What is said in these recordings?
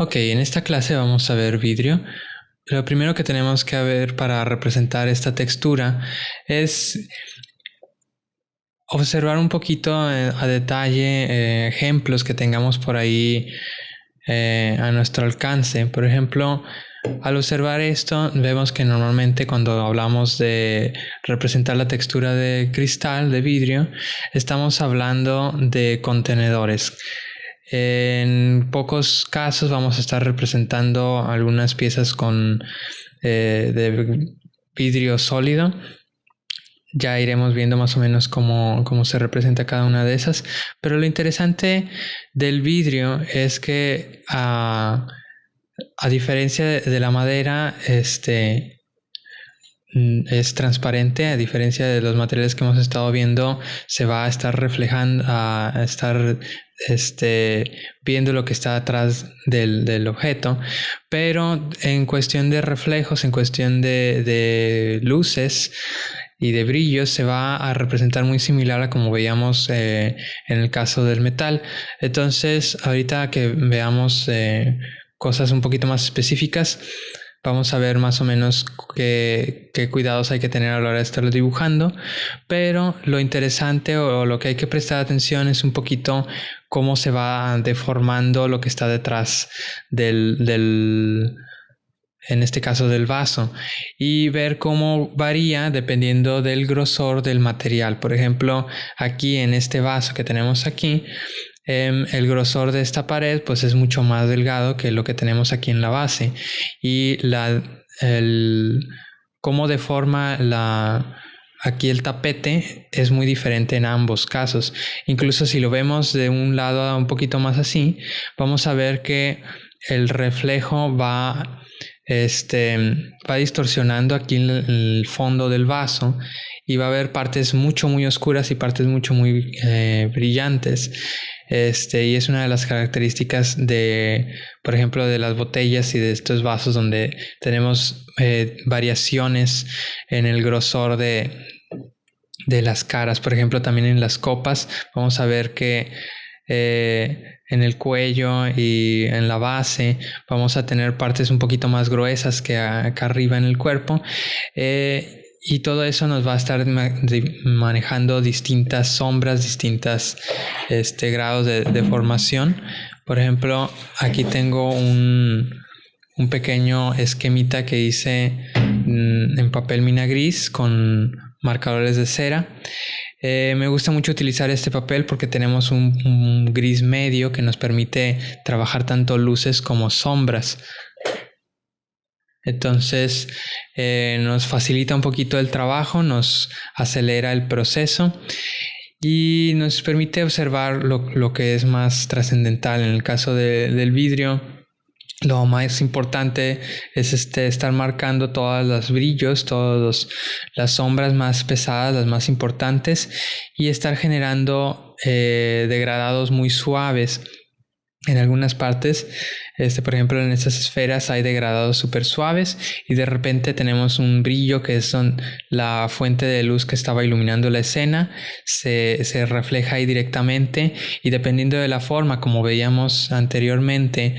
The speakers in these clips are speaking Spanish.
Ok, en esta clase vamos a ver vidrio. Lo primero que tenemos que ver para representar esta textura es observar un poquito a detalle ejemplos que tengamos por ahí a nuestro alcance. Por ejemplo, al observar esto, vemos que normalmente cuando hablamos de representar la textura de cristal, de vidrio, estamos hablando de contenedores. En pocos casos vamos a estar representando algunas piezas con de vidrio sólido. Ya iremos viendo más o menos cómo se representa cada una de esas. Pero lo interesante del vidrio es que a diferencia de la madera, es transparente, a diferencia de los materiales que hemos estado viendo, se va a estar reflejando, a estar viendo lo que está atrás del objeto, pero en cuestión de reflejos, en cuestión de luces y de brillos, se va a representar muy similar a como veíamos en el caso del metal. Entonces, ahorita que veamos cosas un poquito más específicas, vamos a ver más o menos qué cuidados hay que tener a la hora de estarlo dibujando, pero lo interesante o lo que hay que prestar atención es un poquito cómo se va deformando lo que está detrás en este caso del vaso, y ver cómo varía dependiendo del grosor del material. Por ejemplo, aquí en este vaso que tenemos aquí, el grosor de esta pared pues es mucho más delgado que lo que tenemos aquí en la base, y cómo deforma aquí el tapete es muy diferente en ambos casos. Incluso si lo vemos de un lado un poquito más así, vamos a ver que el reflejo va distorsionando aquí el fondo del vaso, y va a haber partes mucho muy oscuras y partes mucho muy brillantes. Y es una de las características por ejemplo, de las botellas y de estos vasos donde tenemos variaciones en el grosor de las caras. Por ejemplo, también en las copas vamos a ver que en el cuello y en la base vamos a tener partes un poquito más gruesas que acá arriba en el cuerpo, y todo eso nos va a estar manejando distintas sombras, distintas grados de formación. Por ejemplo, aquí tengo un pequeño esquemita que hice en papel mina gris con marcadores de cera. Me gusta mucho utilizar este papel porque tenemos un gris medio que nos permite trabajar tanto luces como sombras. Entonces nos facilita un poquito el trabajo, nos acelera el proceso y nos permite observar lo que es más trascendental. En el caso del vidrio, lo más importante es estar marcando todos los brillos, todas las sombras más pesadas, las más importantes, y estar generando degradados muy suaves. En algunas partes, por ejemplo, en estas esferas hay degradados súper suaves, y de repente tenemos un brillo que son la fuente de luz que estaba iluminando la escena, se refleja ahí directamente, y dependiendo de la forma, como veíamos anteriormente,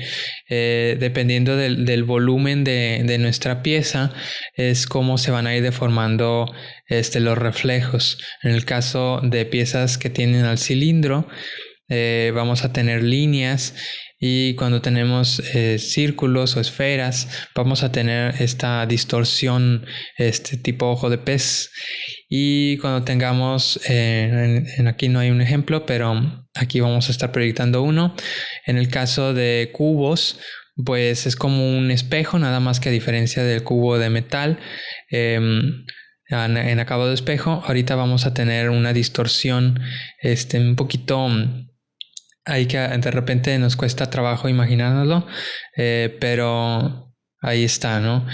dependiendo del volumen de nuestra pieza, es como se van a ir deformando los reflejos. En el caso de piezas que tienen al cilindro, vamos a tener líneas, y cuando tenemos círculos o esferas vamos a tener esta distorsión, tipo ojo de pez. Y cuando tengamos, aquí no hay un ejemplo, pero aquí vamos a estar proyectando uno. En el caso de cubos, pues es como un espejo, nada más que a diferencia del cubo de metal, en acabado de espejo, ahorita vamos a tener una distorsión un poquito. Hay que de repente nos cuesta trabajo imaginárnoslo, pero ahí está, ¿no?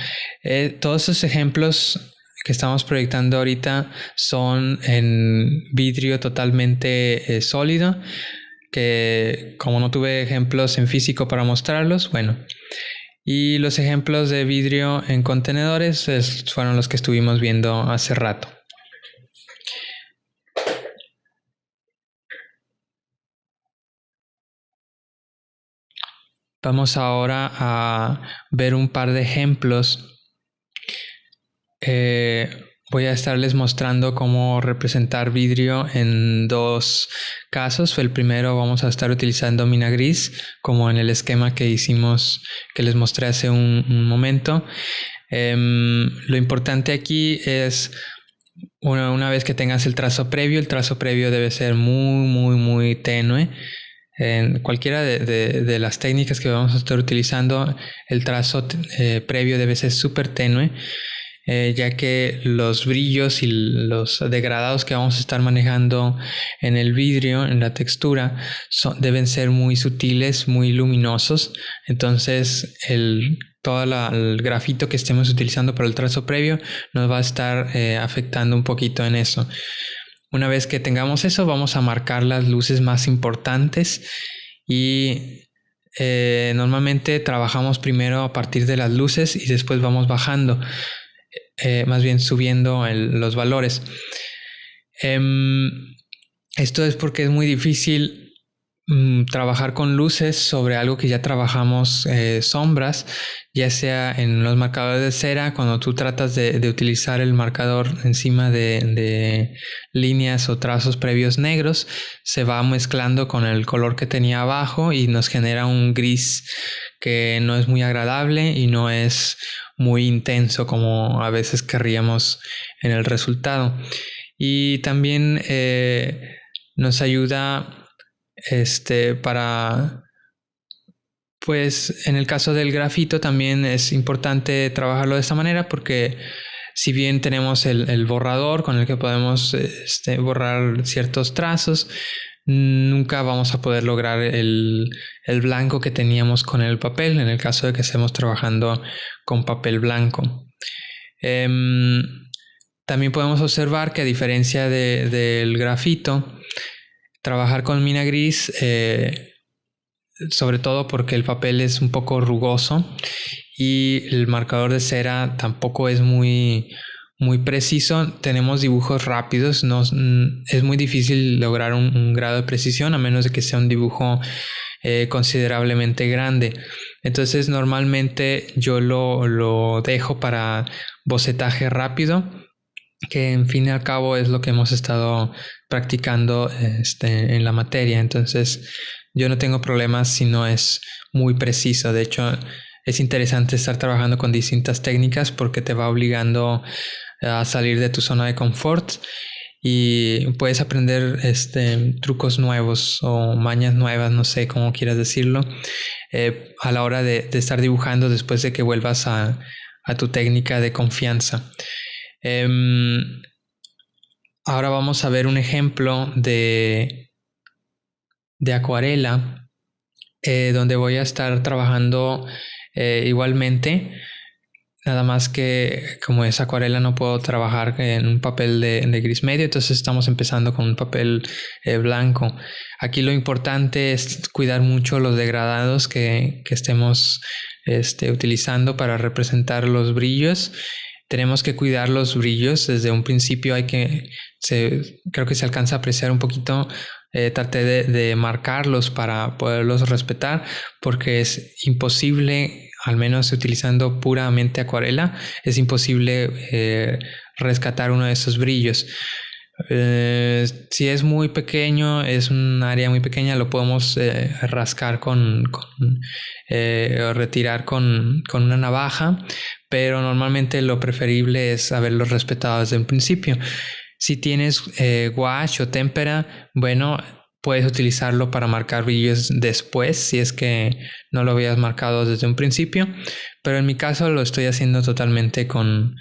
Todos esos ejemplos que estamos proyectando ahorita son en vidrio totalmente sólido, que como no tuve ejemplos en físico para mostrarlos, bueno. Y los ejemplos de vidrio en contenedores fueron los que estuvimos viendo hace rato. Vamos ahora a ver un par de ejemplos. Voy a estarles mostrando cómo representar vidrio en dos casos. El primero vamos a estar utilizando mina gris, como en el esquema que hicimos, que les mostré hace un momento. Lo importante aquí es, una vez que tengas el trazo previo debe ser muy tenue. En cualquiera de las técnicas que vamos a estar utilizando, el trazo previo debe ser súper tenue, ya que los brillos y los degradados que vamos a estar manejando en el vidrio, en la textura, deben ser muy sutiles, muy luminosos. Entonces todo el grafito que estemos utilizando para el trazo previo nos va a estar afectando un poquito en eso. Una vez que tengamos eso, vamos a marcar las luces más importantes y normalmente trabajamos primero a partir de las luces y después vamos bajando, más bien subiendo los valores. Esto es porque es muy difícil trabajar con luces sobre algo que ya trabajamos, sombras, ya sea en los marcadores de cera, cuando tú tratas de utilizar el marcador encima de líneas o trazos previos negros, se va mezclando con el color que tenía abajo y nos genera un gris que no es muy agradable y no es muy intenso como a veces querríamos en el resultado. Y también nos ayuda para, pues en el caso del grafito también es importante trabajarlo de esta manera, porque si bien tenemos el borrador con el que podemos borrar ciertos trazos, nunca vamos a poder lograr el blanco que teníamos con el papel, en el caso de que estemos trabajando con papel blanco. También podemos observar que, a diferencia del grafito, trabajar con mina gris, sobre todo porque el papel es un poco rugoso y el marcador de cera tampoco es muy preciso. Tenemos dibujos rápidos, es muy difícil lograr un grado de precisión a menos de que sea un dibujo considerablemente grande. Entonces normalmente yo lo dejo para bocetaje rápido, que en fin y al cabo es lo que hemos estado practicando en la materia. Entonces yo no tengo problemas si no es muy preciso. De hecho, es interesante estar trabajando con distintas técnicas porque te va obligando a salir de tu zona de confort y puedes aprender trucos nuevos o mañas nuevas, no sé cómo quieras decirlo, a la hora de estar dibujando después de que vuelvas a tu técnica de confianza. Ahora vamos a ver un ejemplo de acuarela, donde voy a estar trabajando igualmente, nada más que como es acuarela no puedo trabajar en un papel de gris medio, entonces estamos empezando con un papel blanco. Aquí lo importante es cuidar mucho los degradados que estemos utilizando para representar los brillos. Tenemos que cuidar los brillos desde un principio. Creo que se alcanza a apreciar un poquito. Traté de marcarlos para poderlos respetar, porque es imposible, al menos utilizando puramente acuarela, es imposible rescatar uno de esos brillos. Si es muy pequeño, es un área muy pequeña, lo podemos rascar o retirar con una navaja, pero normalmente lo preferible es haberlos respetado desde un principio. Si tienes gouache o témpera, bueno, puedes utilizarlo para marcar brillos después, si es que no lo habías marcado desde un principio, pero en mi caso lo estoy haciendo totalmente con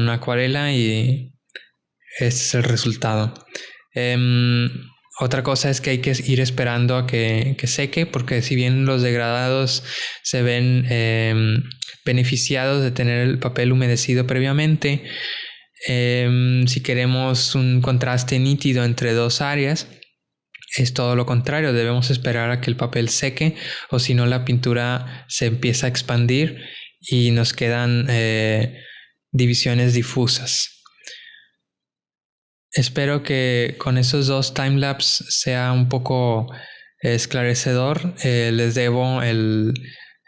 acuarela y este es el resultado. Otra cosa es que hay que ir esperando a que seque, porque si bien los degradados se ven beneficiados de tener el papel humedecido previamente, si queremos un contraste nítido entre dos áreas, es todo lo contrario. Debemos esperar a que el papel seque, o si no la pintura se empieza a expandir y nos quedan divisiones difusas. Espero que con esos dos timelapse sea un poco esclarecedor. Les debo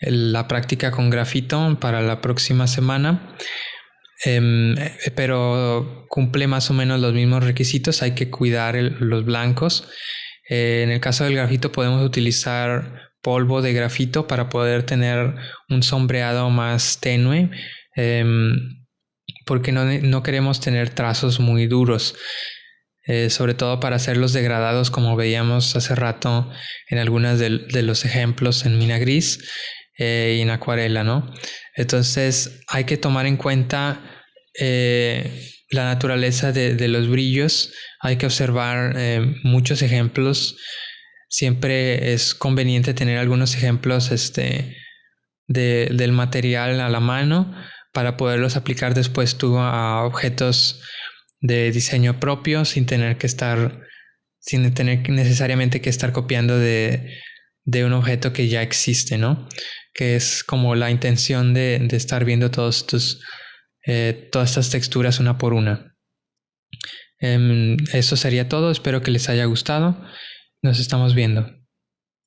la práctica con grafito para la próxima semana. Pero cumple más o menos los mismos requisitos. Hay que cuidar los blancos. En el caso del grafito podemos utilizar polvo de grafito para poder tener un sombreado más tenue, porque no queremos tener trazos muy duros, sobre todo para hacer los degradados, como veíamos hace rato en algunos de los ejemplos en mina gris y en acuarela, ¿no? Entonces hay que tomar en cuenta la naturaleza de los brillos. Hay que observar muchos ejemplos. Siempre es conveniente tener algunos ejemplos del material a la mano para poderlos aplicar después tú a objetos de diseño propio sin tener necesariamente que estar copiando de un objeto que ya existe, ¿no? Que es como la intención de estar viendo todas estas texturas una por una. Eso sería todo. Espero que les haya gustado. Nos estamos viendo.